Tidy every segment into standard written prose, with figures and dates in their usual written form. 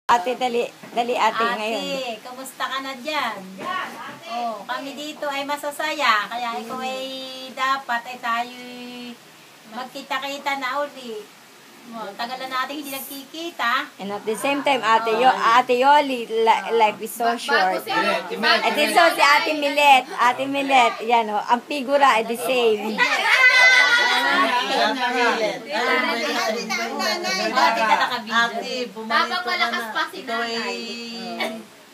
Ate, dali ate ngayon. Ate, kamusta ka na dyan? Oh, kami dito ay masasaya. Kaya ikaw ay dapat ay tayo magkita-kita na uli. Tagal na natin hindi nagkikita. And at the same time, Ate Yoli, life is so short. At this so si Ate Milet, yan o, ang figura ay the same. Ate, pumarito ka na. Ikaw ay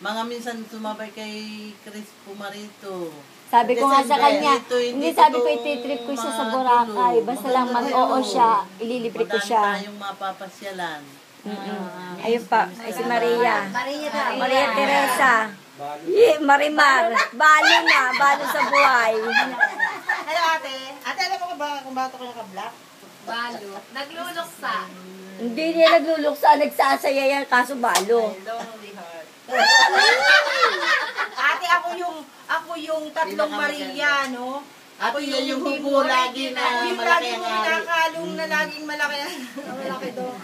mga minsan sumabay kay Chris pumarito. Sabi ko nga sa kanya, hindi sabi ko ititrip ko siya sa Boracay. Basta lang mag-oo siya, ililibre ko siya. Tayong mapapasyalan. Ayun pa, ay si Maria. Maria Teresa. Marimar. Balo sa buhay. Hello ate. Ate, alam mo ba kung bakit ako naka-black? Balo. Nagluluksa. Hindi niya nagluluksa, nagsasaya yan, kaso balo. Lonely heart. Ate, ako yung tatlong Maria, no? Ate, yan yung hubo lagi na yung malaki lagi ang mo ari. nakalong na laging malaki. Malaki doon.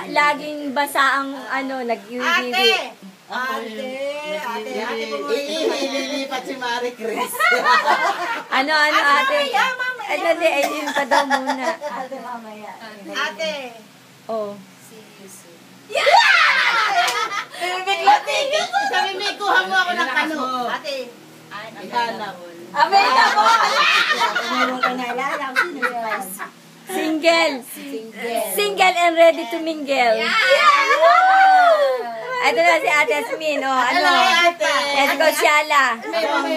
Laging basa ang nag-iwiwi. Ate, Ililipat si Marie Chris. Ate? Ayun pa daw muna. Ate. Oh. Sabi may kuha mo ako ng kano. Ate. Ikala. Amerika po! Single and ready to mingle. Ito na si Ate Asmin, Let's go, Shala.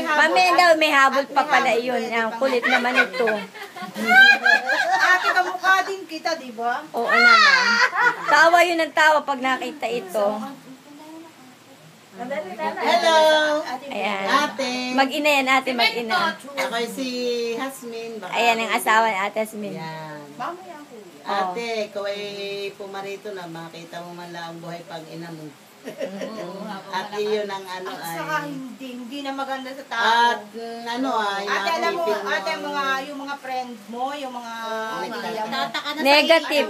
Mamaya daw, may habol pa pala yun. Ang kulit naman ito. Ate, kamukha din kita, di ba? Oo naman. Tawa yun ng tawa pag nakita ito. Hello. Ayan. Ate. Mag-ina yan, ate, mag-ina. Ako si Hasmin. Ayan ang asawa ni Ate Asmin. Yan. Mamaya ako. Ate, ikaw ay pumarito na. Makita mo man lang ang buhay pag ina mo. At iyon ang At saka ay. hindi na maganda sa tao. At ay Ate, alam mo, nakipin mo. ate, yung mga friend mo, yung mga pamilya mo. Tataka na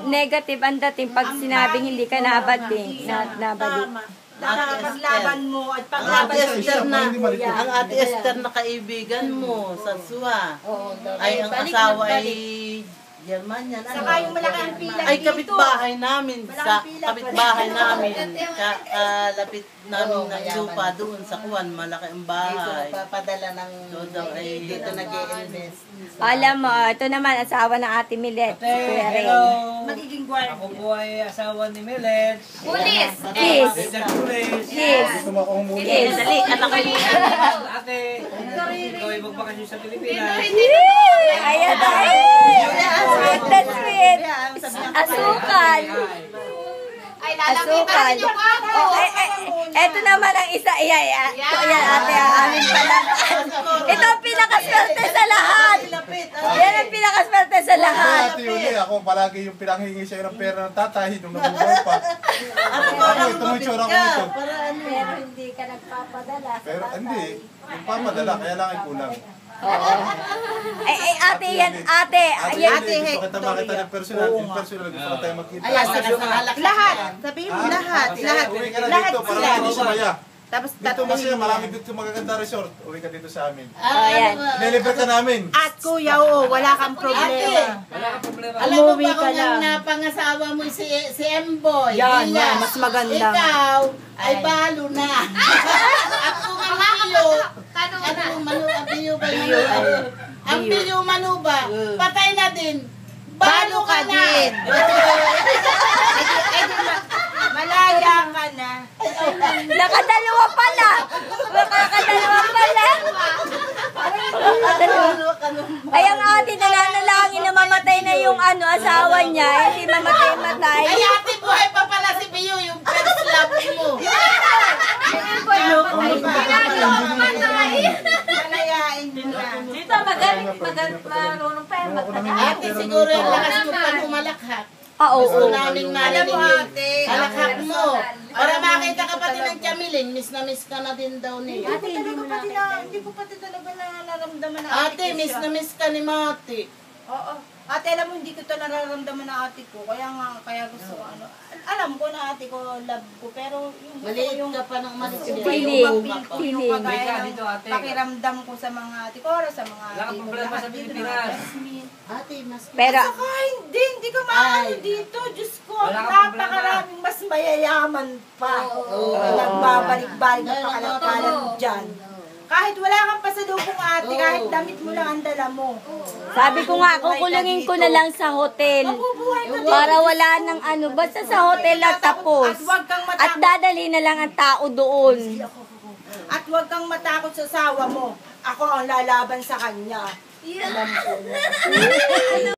Negative ang dating pag sinabing hindi ka nabading. Nabading. Paglaban mo at Ang Ate paglaban Esther ang Ate Esther na kaibigan mo sa SUA. Ay ang asawa ay German yan. Saka yung malaki ang pila Ay dito. kapitbahay namin. Sa Malaking pila. kapitbahay namin. Lapit namin ng lupa doon sa Kuwan. Malaki ang bahay. Papadala ng dito nag-i-invest. Alam mo, ito naman asawa ng Ate Milet. Si Kuya Ray. Magiging guardia. Ako po ay asawa ni Milet. Pulis! Kiss! Mr. Pulis. Kiss! Kiss! Ate, ikaw ay magbakasyon sa Pilipinas. Ayan tayo! Sweet na sweet! Asukal! Ay, Asukal! Eto naman ang isa. Ayan ate, ang amin pala. Ito ang pinakaswerte sa lahat! Yan ang pinakaswerte sa lahat! Ate Yuli, ako palagi yung pinanghingi sa'yo ng pera ng tatay nung nabubuhay pa. Ako, ito mo yung tsura ko ito. Pero hindi ka nagpapadala. Pero hindi, nagpapadala, kaya lang ay kulang. Oo. Ate yan, ate. Ate, gusto kita makita ng personal. In personal, gusto ko tayo magkita. Lahat. Sabihin mo lahat. Lahat. Uwi ka na Lahat dito, para sila. hindi sumaya. Tapos Dito masaya, marami dito magaganda resort. Uwi ka dito sa amin. Ayan. Nilibre ka namin. At kuya, wala kang problema. Wala ka problema. Alam mo Umuwi ba ka kung lang. ang napangasawa mo si Emboy? Yan, Iya. mas maganda. Ikaw ay balo na. At kung ang Biyo, ang Biyo ba yun? Ang Biyo Manuba, patay na din. Balo ka din. Malaya ka na. Nakadalawa pala. Nakakadalawa pala. Ay, ang ate nananalangin na mamatay na yung asawa niya. Hindi mamatay-matay. Ay, ate, buhay pa pala si Biyo, yung first love mo. Malayain mo na. Dito, marunong pa yan. Ate, siguro yung lakas mo pa humalakhak. Oo. Gusto namin Alam mo marinig. ate, Halakhak mo. Para makita ka pati ng Chamilin, miss na miss ka na din daw niya. hindi ko pati talaga nararamdaman na Ate, miss na miss ka ni Mati. Oo. Ate, alam mo, hindi ko ito nararamdaman na ate ko. Kaya gusto ko, alam ko na ate ko, love ko. Pero yung Maliit ka pa nung umalis ka. Feeling. yung Feeling. kagaya Dito, ng ate. pakiramdam ko sa mga ate ko, sa mga Wala kang ate ko. problema lahat sa dito Pilipinas. na- Ate, mas... Pero, Saka hindi ko maano Ay. dito. Diyos ko, Wala kang napakaraming mas mayayaman pa. Oo. Nagbabalik-balik na Oo. pakalakalan dyan. Kahit wala kang pasalubong ate, kahit damit mo lang ang dala mo. sabi ko nga, kukulungin ko na lang sa hotel. Mabubuhay ka dito. Para wala nang ano, basta sa hotel lang tapos. At huwag kang At matakot. dadali na lang ang tao doon. At huwag kang matakot sa asawa mo. Ako ang lalaban sa kanya. Alam ko na.